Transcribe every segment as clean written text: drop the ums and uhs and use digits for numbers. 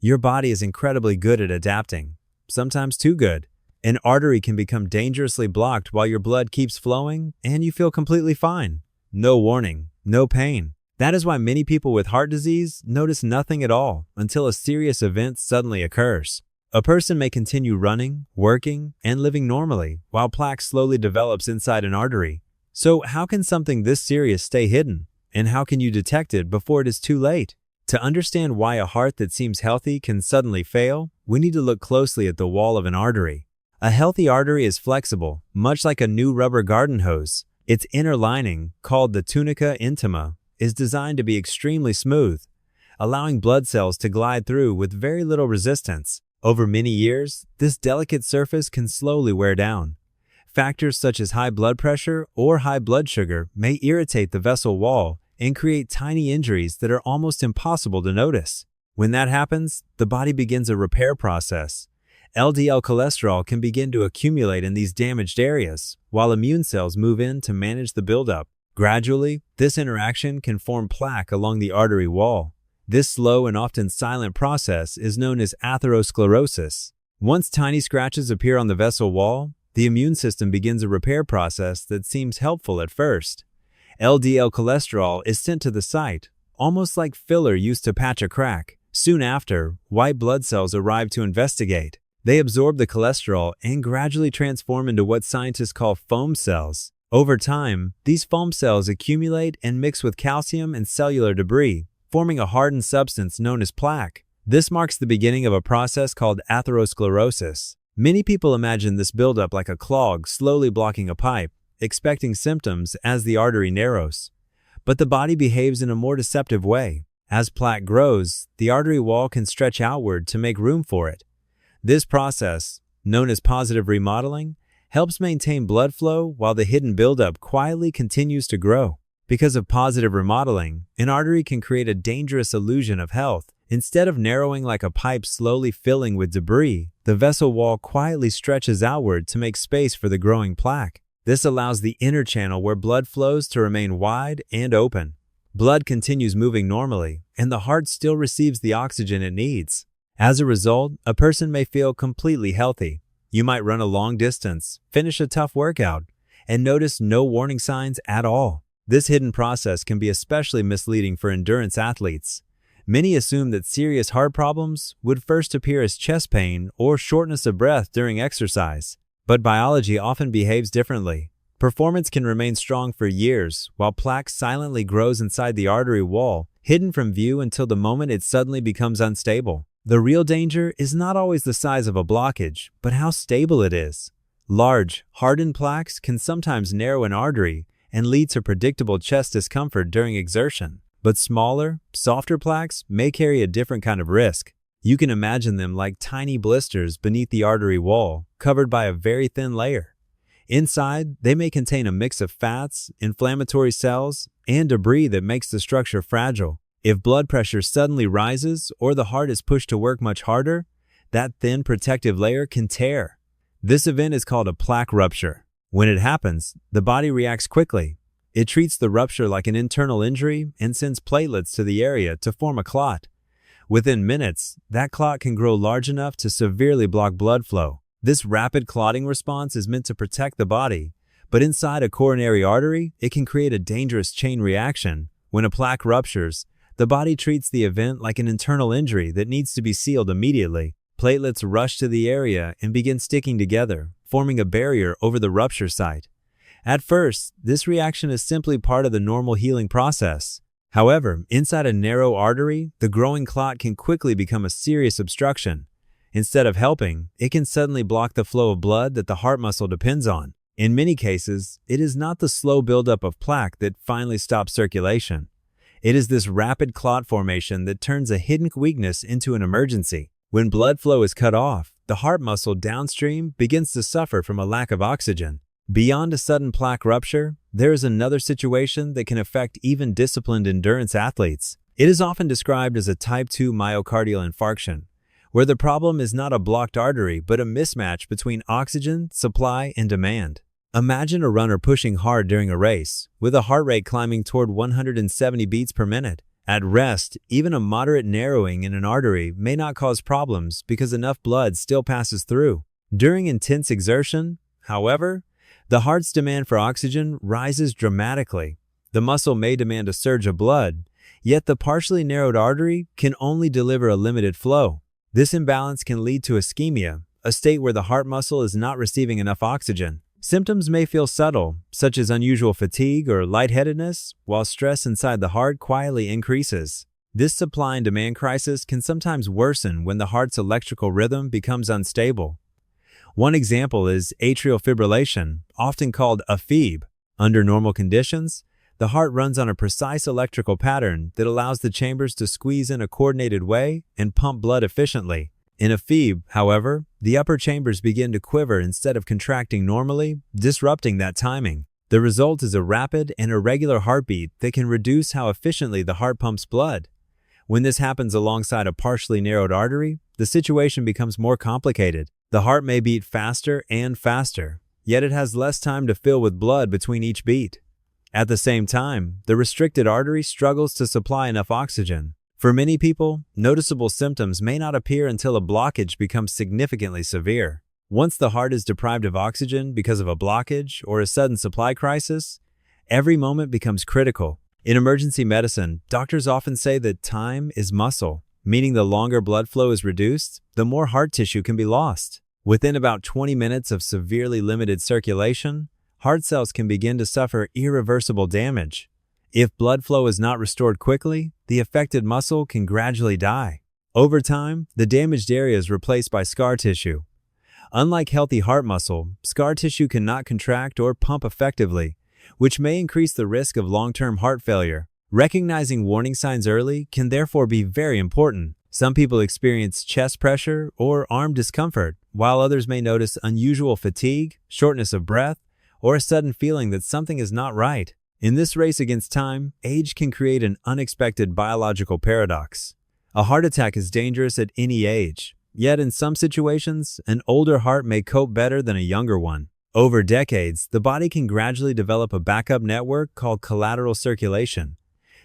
Your body is incredibly good at adapting, sometimes too good. An artery can become dangerously blocked while your blood keeps flowing and you feel completely fine. No warning, no pain. That is why many people with heart disease notice nothing at all until a serious event suddenly occurs. A person may continue running, working, and living normally while plaque slowly develops inside an artery. So how can something this serious stay hidden? And how can you detect it before it is too late? To understand why a heart that seems healthy can suddenly fail, we need to look closely at the wall of an artery. A healthy artery is flexible, much like a new rubber garden hose. Its inner lining, called the tunica intima, is designed to be extremely smooth, allowing blood cells to glide through with very little resistance. Over many years, this delicate surface can slowly wear down. Factors such as high blood pressure or high blood sugar may irritate the vessel wall and create tiny injuries that are almost impossible to notice. When that happens, the body begins a repair process. LDL cholesterol can begin to accumulate in these damaged areas, while immune cells move in to manage the buildup. Gradually, this interaction can form plaque along the artery wall. This slow and often silent process is known as atherosclerosis. Once tiny scratches appear on the vessel wall, the immune system begins a repair process that seems helpful at first. LDL cholesterol is sent to the site, almost like filler used to patch a crack. Soon after, white blood cells arrive to investigate. They absorb the cholesterol and gradually transform into what scientists call foam cells. Over time, these foam cells accumulate and mix with calcium and cellular debris, forming a hardened substance known as plaque. This marks the beginning of a process called atherosclerosis. Many people imagine this buildup like a clog slowly blocking a pipe, expecting symptoms as the artery narrows. But the body behaves in a more deceptive way. As plaque grows, the artery wall can stretch outward to make room for it. This process, known as positive remodeling, helps maintain blood flow while the hidden buildup quietly continues to grow. Because of positive remodeling, an artery can create a dangerous illusion of health. Instead of narrowing like a pipe slowly filling with debris, the vessel wall quietly stretches outward to make space for the growing plaque. This allows the inner channel where blood flows to remain wide and open. Blood continues moving normally, and the heart still receives the oxygen it needs. As a result, a person may feel completely healthy. You might run a long distance, finish a tough workout, and notice no warning signs at all. This hidden process can be especially misleading for endurance athletes. Many assume that serious heart problems would first appear as chest pain or shortness of breath during exercise. But biology often behaves differently. Performance can remain strong for years, while plaque silently grows inside the artery wall, hidden from view until the moment it suddenly becomes unstable. The real danger is not always the size of a blockage, but how stable it is. Large, hardened plaques can sometimes narrow an artery and lead to predictable chest discomfort during exertion. But smaller, softer plaques may carry a different kind of risk. You can imagine them like tiny blisters beneath the artery wall, covered by a very thin layer. Inside, they may contain a mix of fats, inflammatory cells, and debris that makes the structure fragile. If blood pressure suddenly rises or the heart is pushed to work much harder, that thin protective layer can tear. This event is called a plaque rupture. When it happens, the body reacts quickly. It treats the rupture like an internal injury and sends platelets to the area to form a clot. Within minutes, that clot can grow large enough to severely block blood flow. This rapid clotting response is meant to protect the body, but inside a coronary artery, it can create a dangerous chain reaction. When a plaque ruptures, the body treats the event like an internal injury that needs to be sealed immediately. Platelets rush to the area and begin sticking together, forming a barrier over the rupture site. At first, this reaction is simply part of the normal healing process. However, inside a narrow artery, the growing clot can quickly become a serious obstruction. Instead of helping, it can suddenly block the flow of blood that the heart muscle depends on. In many cases, it is not the slow buildup of plaque that finally stops circulation. It is this rapid clot formation that turns a hidden weakness into an emergency. When blood flow is cut off, the heart muscle downstream begins to suffer from a lack of oxygen. Beyond a sudden plaque rupture, there is another situation that can affect even disciplined endurance athletes. It is often described as a type 2 myocardial infarction, where the problem is not a blocked artery but a mismatch between oxygen, supply, and demand. Imagine a runner pushing hard during a race, with a heart rate climbing toward 170 beats per minute. At rest, even a moderate narrowing in an artery may not cause problems because enough blood still passes through. During intense exertion, however, the heart's demand for oxygen rises dramatically. The muscle may demand a surge of blood, yet the partially narrowed artery can only deliver a limited flow. This imbalance can lead to ischemia, a state where the heart muscle is not receiving enough oxygen. Symptoms may feel subtle, such as unusual fatigue or lightheadedness, while stress inside the heart quietly increases. This supply and demand crisis can sometimes worsen when the heart's electrical rhythm becomes unstable. One example is atrial fibrillation, often called AFib. Under normal conditions, the heart runs on a precise electrical pattern that allows the chambers to squeeze in a coordinated way and pump blood efficiently. In AFib, however, the upper chambers begin to quiver instead of contracting normally, disrupting that timing. The result is a rapid and irregular heartbeat that can reduce how efficiently the heart pumps blood. When this happens alongside a partially narrowed artery, the situation becomes more complicated. The heart may beat faster and faster, yet it has less time to fill with blood between each beat. At the same time, the restricted artery struggles to supply enough oxygen. For many people, noticeable symptoms may not appear until a blockage becomes significantly severe. Once the heart is deprived of oxygen because of a blockage or a sudden supply crisis, every moment becomes critical. In emergency medicine, doctors often say that time is muscle, meaning the longer blood flow is reduced, the more heart tissue can be lost. Within about 20 minutes of severely limited circulation, heart cells can begin to suffer irreversible damage. If blood flow is not restored quickly, the affected muscle can gradually die. Over time, the damaged area is replaced by scar tissue. Unlike healthy heart muscle, scar tissue cannot contract or pump effectively, which may increase the risk of long-term heart failure. Recognizing warning signs early can therefore be very important. Some people experience chest pressure or arm discomfort, while others may notice unusual fatigue, shortness of breath, or a sudden feeling that something is not right. In this race against time, age can create an unexpected biological paradox. A heart attack is dangerous at any age, yet in some situations, an older heart may cope better than a younger one. Over decades, the body can gradually develop a backup network called collateral circulation.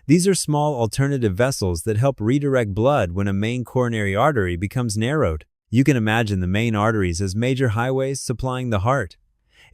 These are small alternative vessels that help redirect blood when a main coronary artery becomes narrowed. You can imagine the main arteries as major highways supplying the heart.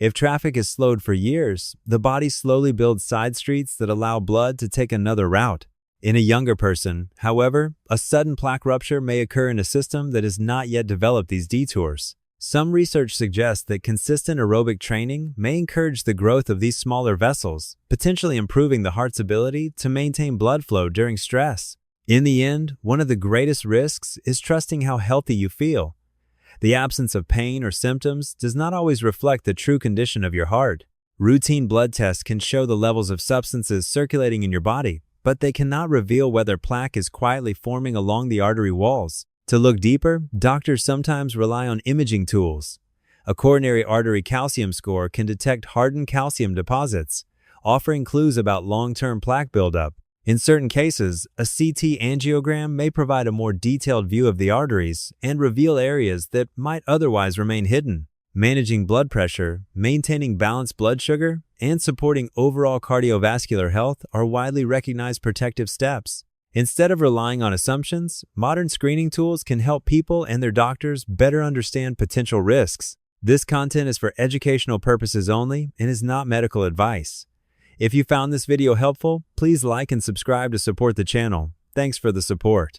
If traffic is slowed for years, the body slowly builds side streets that allow blood to take another route. In a younger person, however, a sudden plaque rupture may occur in a system that has not yet developed these detours. Some research suggests that consistent aerobic training may encourage the growth of these smaller vessels, potentially improving the heart's ability to maintain blood flow during stress. In the end, one of the greatest risks is trusting how healthy you feel. The absence of pain or symptoms does not always reflect the true condition of your heart. Routine blood tests can show the levels of substances circulating in your body, but they cannot reveal whether plaque is quietly forming along the artery walls. To look deeper, doctors sometimes rely on imaging tools. A coronary artery calcium score can detect hardened calcium deposits, offering clues about long-term plaque buildup. In certain cases, a CT angiogram may provide a more detailed view of the arteries and reveal areas that might otherwise remain hidden. Managing blood pressure, maintaining balanced blood sugar, and supporting overall cardiovascular health are widely recognized protective steps. Instead of relying on assumptions, modern screening tools can help people and their doctors better understand potential risks. This content is for educational purposes only and is not medical advice. If you found this video helpful, please like and subscribe to support the channel. Thanks for the support.